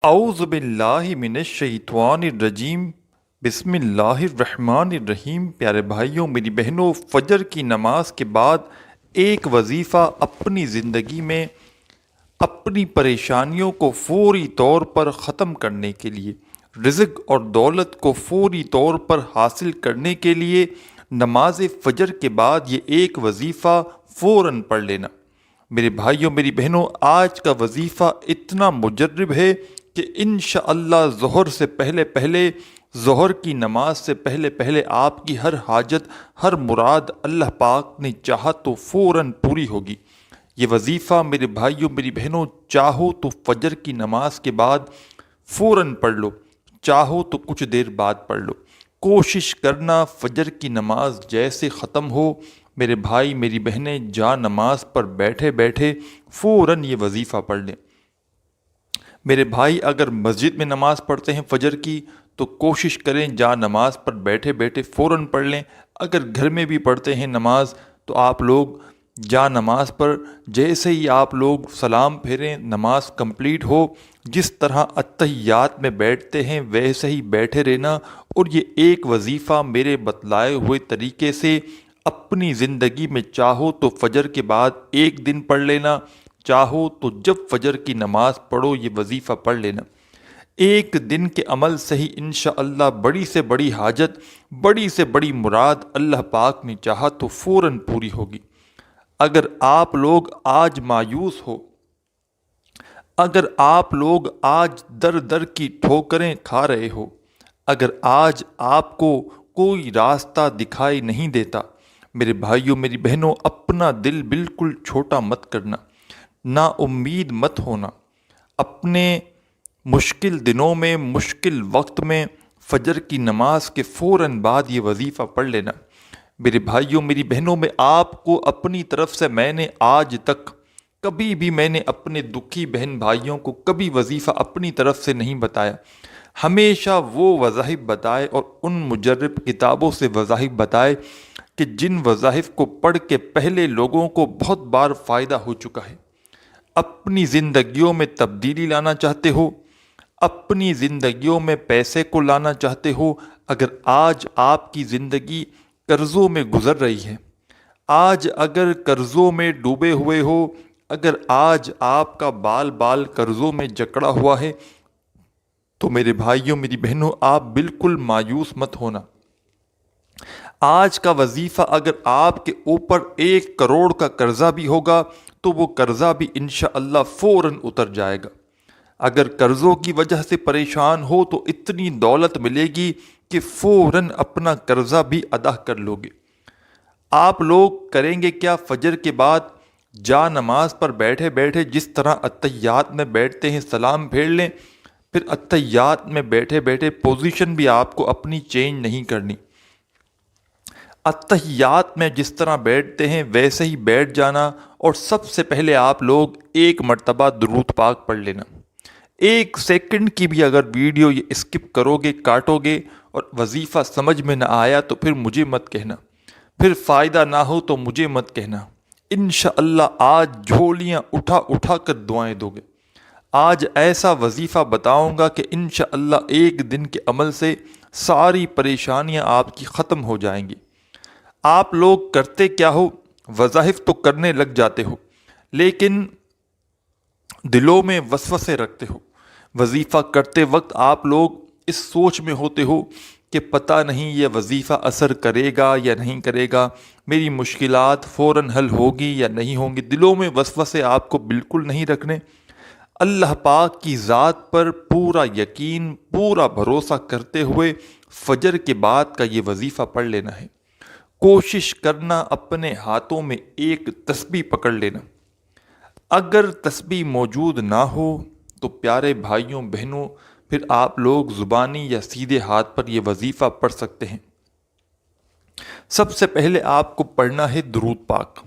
اعوذ باللہ من الشیطان الرجیم۔ بسم اللہ الرحمن الرحیم۔ پیارے بھائیوں، میری بہنوں، فجر کی نماز کے بعد ایک وظیفہ اپنی زندگی میں اپنی پریشانیوں کو فوری طور پر ختم کرنے کے لیے، رزق اور دولت کو فوری طور پر حاصل کرنے کے لیے نماز فجر کے بعد یہ ایک وظیفہ فوراً پڑھ لینا۔ میرے بھائیوں، میری بہنوں، آج کا وظیفہ اتنا مجرب ہے کہ انشاءاللہ ظہر کی نماز سے پہلے پہلے آپ کی ہر حاجت، ہر مراد اللہ پاک نے چاہا تو فوراً پوری ہوگی۔ یہ وظیفہ میرے بھائیوں، میری بہنوں، چاہو تو فجر کی نماز کے بعد فوراً پڑھ لو، چاہو تو کچھ دیر بعد پڑھ لو۔ کوشش کرنا فجر کی نماز جیسے ختم ہو، میرے بھائی میری بہنیں، جا نماز پر بیٹھے بیٹھے فوراً یہ وظیفہ پڑھ لیں۔ میرے بھائی، اگر مسجد میں نماز پڑھتے ہیں فجر کی تو کوشش کریں جا نماز پر بیٹھے بیٹھے فوراً پڑھ لیں۔ اگر گھر میں بھی پڑھتے ہیں نماز تو آپ لوگ جا نماز پر جیسے ہی آپ لوگ سلام پھیریں، نماز کمپلیٹ ہو، جس طرح اتحیات میں بیٹھتے ہیں ویسے ہی بیٹھے رہنا، اور یہ ایک وظیفہ میرے بتلائے ہوئے طریقے سے اپنی زندگی میں چاہو تو فجر کے بعد ایک دن پڑھ لینا، چاہو تو جب فجر کی نماز پڑھو یہ وظیفہ پڑھ لینا۔ ایک دن کے عمل سے ہی انشاءاللہ بڑی سے بڑی حاجت، بڑی سے بڑی مراد اللہ پاک نے چاہا تو فوراً پوری ہوگی۔ اگر آپ لوگ آج مایوس ہو، اگر آپ لوگ آج در در کی ٹھوکریں کھا رہے ہو، اگر آج آپ کو کوئی راستہ دکھائی نہیں دیتا، میرے بھائیوں میری بہنوں، اپنا دل بالکل چھوٹا مت کرنا، نا امید مت ہونا۔ اپنے مشکل دنوں میں، مشکل وقت میں فجر کی نماز کے فوراً بعد یہ وظیفہ پڑھ لینا۔ میرے بھائیوں میری بہنوں، میں آپ کو اپنی طرف سے میں نے آج تک کبھی بھی میں نے اپنے دکھی بہن بھائیوں کو کبھی وظیفہ اپنی طرف سے نہیں بتایا۔ ہمیشہ وہ وظائف بتائے اور ان مجرب کتابوں سے وظائف بتائے کہ جن وظائف کو پڑھ کے پہلے لوگوں کو بہت بار فائدہ ہو چکا ہے۔ اپنی زندگیوں میں تبدیلی لانا چاہتے ہو، اپنی زندگیوں میں پیسے کو لانا چاہتے ہو، اگر آج آپ کی زندگی قرضوں میں گزر رہی ہے، آج اگر قرضوں میں ڈوبے ہوئے ہو، اگر آج آپ کا بال بال قرضوں میں جکڑا ہوا ہے، تو میرے بھائیوں میری بہنوں، آپ بالکل مایوس مت ہونا۔ آج کا وظیفہ اگر آپ کے اوپر 1 کروڑ کا قرضہ بھی ہوگا تو وہ قرضہ بھی انشاءاللہ فوراً اتر جائے گا۔ اگر قرضوں کی وجہ سے پریشان ہو تو اتنی دولت ملے گی کہ فوراً اپنا قرضہ بھی ادا کر لو گے۔ آپ لوگ کریں گے کیا؟ فجر کے بعد جا نماز پر بیٹھے بیٹھے جس طرح اتحیات میں بیٹھتے ہیں سلام پھیر لیں، پھر اتحیات میں بیٹھے بیٹھے پوزیشن بھی آپ کو اپنی چینج نہیں کرنی۔ اتحیات میں جس طرح بیٹھتے ہیں ویسے ہی بیٹھ جانا، اور سب سے پہلے آپ لوگ 1 مرتبہ درود پاک پڑھ لینا۔ 1 سیکنڈ کی بھی اگر ویڈیو یہ اسکپ کرو گے، کاٹو گے اور وظیفہ سمجھ میں نہ آیا تو پھر مجھے مت کہنا، پھر فائدہ نہ ہو تو مجھے مت کہنا۔ انشاءاللہ آج جھولیاں اٹھا اٹھا کر دعائیں دو گے۔ آج ایسا وظیفہ بتاؤں گا کہ انشاءاللہ ایک دن کے عمل سے ساری پریشانیاں آپ کی ختم ہو جائیں گی۔ آپ لوگ کرتے کیا ہو؟ وظائف تو کرنے لگ جاتے ہو، لیکن دلوں میں وسوسے رکھتے ہو۔ وظیفہ کرتے وقت آپ لوگ اس سوچ میں ہوتے ہو کہ پتہ نہیں یہ وظیفہ اثر کرے گا یا نہیں کرے گا، میری مشکلات فوراً حل ہوگی یا نہیں ہوں گی۔ دلوں میں وسوسے آپ کو بالکل نہیں رکھنے۔ اللہ پاک کی ذات پر پورا یقین، پورا بھروسہ کرتے ہوئے فجر کے بعد کا یہ وظیفہ پڑھ لینا ہے۔ کوشش کرنا اپنے ہاتھوں میں ایک تسبیح پکڑ لینا۔ اگر تسبیح موجود نہ ہو تو پیارے بھائیوں بہنوں، پھر آپ لوگ زبانی یا سیدھے ہاتھ پر یہ وظیفہ پڑھ سکتے ہیں۔ سب سے پہلے آپ کو پڑھنا ہے درود پاک۔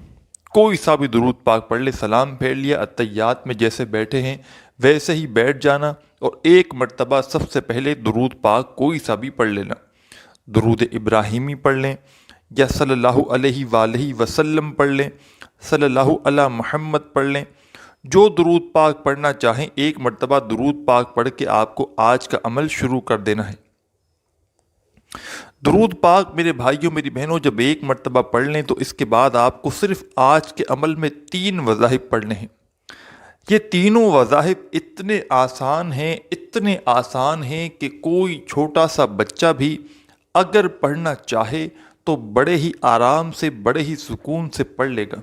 کوئی سا بھی درود پاک پڑھ لے، سلام پھیر لیا، اتحیات میں جیسے بیٹھے ہیں ویسے ہی بیٹھ جانا، اور 1 مرتبہ سب سے پہلے درود پاک کوئی سا بھی پڑھ لینا۔ درود ابراہیمی پڑھ لیں، یا صلی اللہ علیہ وآلہ وسلم پڑھ لیں، صلی اللہ علی محمد پڑھ لیں، جو درود پاک پڑھنا چاہیں ایک مرتبہ درود پاک پڑھ کے آپ کو آج کا عمل شروع کر دینا ہے۔ درود پاک میرے بھائیوں میری بہنوں جب ایک مرتبہ پڑھ لیں تو اس کے بعد آپ کو صرف آج کے عمل میں 3 وظائف پڑھنے ہیں۔ یہ تینوں وظائف اتنے آسان ہیں کہ کوئی چھوٹا سا بچہ بھی اگر پڑھنا چاہے تو بڑے ہی آرام سے بڑے ہی سکون سے پڑھ لے گا۔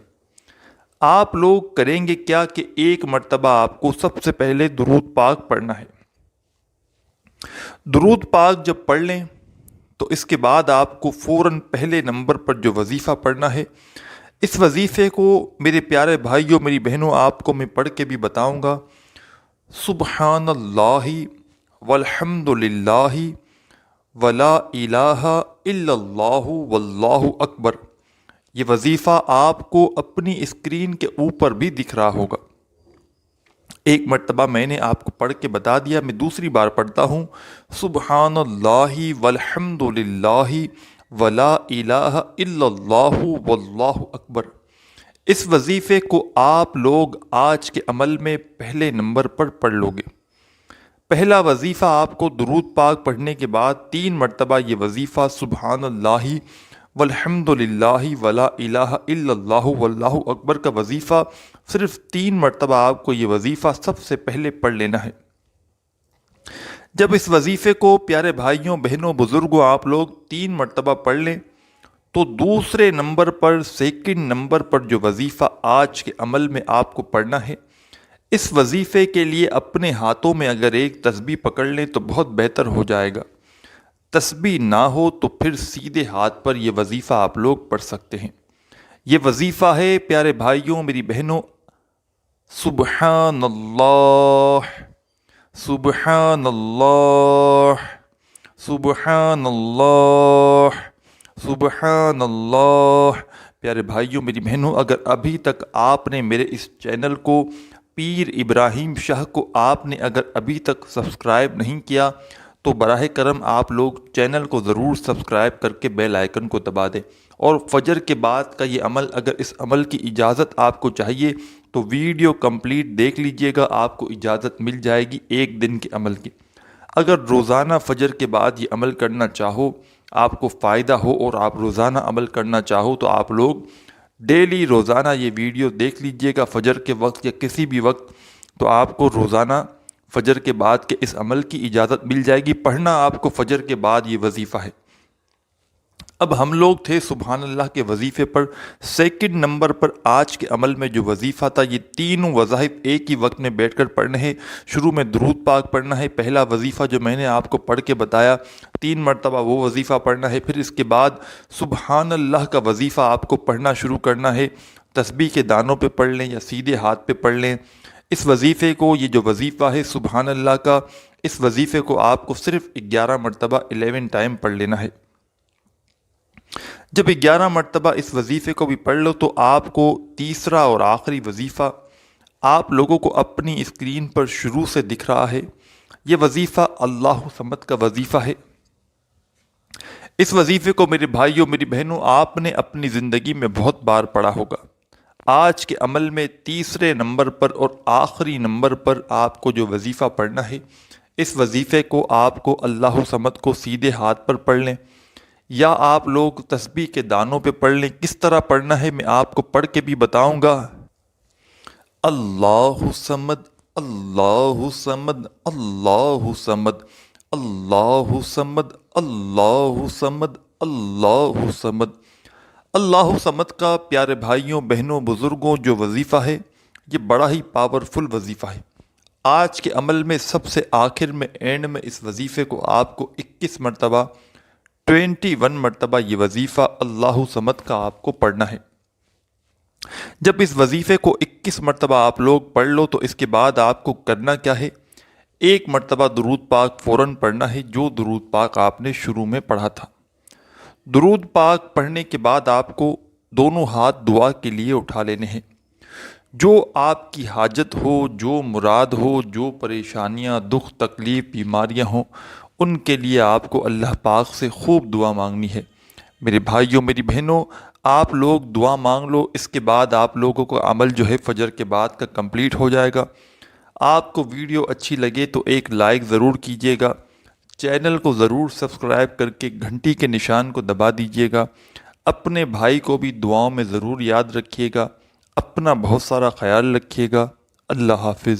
آپ لوگ کریں گے کیا کہ ایک مرتبہ آپ کو سب سے پہلے درود پاک پڑھنا ہے۔ درود پاک جب پڑھ لیں تو اس کے بعد آپ کو فوراً پہلے نمبر پر جو وظیفہ پڑھنا ہے، اس وظیفے کو میرے پیارے بھائیوں میری بہنوں آپ کو میں پڑھ کے بھی بتاؤں گا۔ سبحان اللہ والحمد للہ ولا الہ الا اللہ واللہ اکبر۔ یہ وظیفہ آپ کو اپنی اسکرین کے اوپر بھی دکھ رہا ہوگا۔ ایک مرتبہ میں نے آپ کو پڑھ کے بتا دیا، میں دوسری بار پڑھتا ہوں۔ سبحان اللہ والحمد للہ ولا الہ الا اللہ واللہ اکبر۔ اس وظیفے کو آپ لوگ آج کے عمل میں پہلے نمبر پر پڑھ لو گے۔ پہلا وظیفہ آپ کو درود پاک پڑھنے کے بعد 3 مرتبہ یہ وظیفہ سبحان اللہ والحمد للہ ولا الہ الا اللہ واللہ اکبر کا وظیفہ صرف 3 مرتبہ آپ کو یہ وظیفہ سب سے پہلے پڑھ لینا ہے۔ جب اس وظیفے کو پیارے بھائیوں بہنوں بزرگوں آپ لوگ 3 مرتبہ پڑھ لیں تو دوسرے نمبر پر سیکنڈ نمبر پر جو وظیفہ آج کے عمل میں آپ کو پڑھنا ہے، اس وظیفے کے لیے اپنے ہاتھوں میں اگر ایک تسبیح پکڑ لیں تو بہت بہتر ہو جائے گا۔ تسبیح نہ ہو تو پھر سیدھے ہاتھ پر یہ وظیفہ آپ لوگ پڑھ سکتے ہیں۔ یہ وظیفہ ہے پیارے بھائیوں میری بہنوں، سبحان اللہ سبحان اللہ سبحان اللہ سبحان اللہ۔ پیارے بھائیوں میری بہنوں اگر ابھی تک آپ نے میرے اس چینل کو پیر ابراہیم شاہ کو آپ نے اگر ابھی تک سبسکرائب نہیں کیا تو براہ کرم آپ لوگ چینل کو ضرور سبسکرائب کر کے بیل آئیکن کو دبا دیں، اور فجر کے بعد کا یہ عمل اگر اس عمل کی اجازت آپ کو چاہیے تو ویڈیو کمپلیٹ دیکھ لیجئے گا، آپ کو اجازت مل جائے گی 1 دن کے عمل کی۔ اگر روزانہ فجر کے بعد یہ عمل کرنا چاہو، آپ کو فائدہ ہو اور آپ روزانہ عمل کرنا چاہو تو آپ لوگ ڈیلی روزانہ یہ ویڈیو دیکھ لیجئے گا فجر کے وقت یا کسی بھی وقت، تو آپ کو روزانہ فجر کے بعد کے اس عمل کی اجازت مل جائے گی۔ پڑھنا آپ کو فجر کے بعد یہ وظیفہ ہے۔ اب ہم لوگ تھے سبحان اللہ کے وظیفے پر، سیکنڈ نمبر پر آج کے عمل میں جو وظیفہ تھا، یہ تینوں وظائف ایک ہی وقت میں بیٹھ کر پڑھنے ہیں۔ شروع میں درود پاک پڑھنا ہے، پہلا وظیفہ جو میں نے آپ کو پڑھ کے بتایا 3 مرتبہ وہ وظیفہ پڑھنا ہے، پھر اس کے بعد سبحان اللہ کا وظیفہ آپ کو پڑھنا شروع کرنا ہے۔ تسبیح کے دانوں پہ پڑھ لیں یا سیدھے ہاتھ پہ پڑھ لیں۔ اس وظیفے کو، یہ جو وظیفہ ہے سبحان اللہ کا، اس وظیفے کو آپ کو صرف 11 مرتبہ 11 ٹائم پڑھ لینا ہے۔ جب 11 مرتبہ اس وظیفے کو بھی پڑھ لو تو آپ کو تیسرا اور آخری وظیفہ آپ لوگوں کو اپنی اسکرین پر شروع سے دکھ رہا ہے۔ یہ وظیفہ اللہ صمد کا وظیفہ ہے۔ اس وظیفے کو میرے بھائیوں میری بہنوں آپ نے اپنی زندگی میں بہت بار پڑھا ہوگا۔ آج کے عمل میں تیسرے نمبر پر اور آخری نمبر پر آپ کو جو وظیفہ پڑھنا ہے، اس وظیفے کو آپ کو اللہ صمد کو سیدھے ہاتھ پر پڑھ لیں یا آپ لوگ تسبیح کے دانوں پہ پڑھ لیں۔ کس طرح پڑھنا ہے میں آپ کو پڑھ کے بھی بتاؤں گا۔ اللہ صمد اللہ صمد اللہ صمد اللہ صمد اللہ صمد اللہ صمد۔ اللہ صمد کا پیارے بھائیوں بہنوں بزرگوں جو وظیفہ ہے، یہ بڑا ہی پاورفل وظیفہ ہے۔ آج کے عمل میں سب سے آخر میں اینڈ میں اس وظیفے کو آپ کو 21 مرتبہ 21 مرتبہ یہ وظیفہ اللہ صمد کا آپ کو پڑھنا ہے۔ جب اس وظیفے کو 21 مرتبہ آپ لوگ پڑھ لو تو اس کے بعد آپ کو کرنا کیا ہے، 1 مرتبہ درود پاک فوراً پڑھنا ہے، جو درود پاک آپ نے شروع میں پڑھا تھا۔ درود پاک پڑھنے کے بعد آپ کو دونوں ہاتھ دعا کے لیے اٹھا لینے ہیں۔ جو آپ کی حاجت ہو، جو مراد ہو، جو پریشانیاں، دکھ، تکلیف، بیماریاں ہوں، ان کے لیے آپ کو اللہ پاک سے خوب دعا مانگنی ہے۔ میرے بھائیوں میری بہنوں، آپ لوگ دعا مانگ لو، اس کے بعد آپ لوگوں کو عمل جو ہے فجر کے بعد کا کمپلیٹ ہو جائے گا۔ آپ کو ویڈیو اچھی لگے تو ایک لائک ضرور کیجیے گا، چینل کو ضرور سبسکرائب کر کے گھنٹی کے نشان کو دبا دیجیے گا۔ اپنے بھائی کو بھی دعاؤں میں ضرور یاد رکھیے گا۔ اپنا بہت سارا خیال رکھیے گا۔ اللہ حافظ۔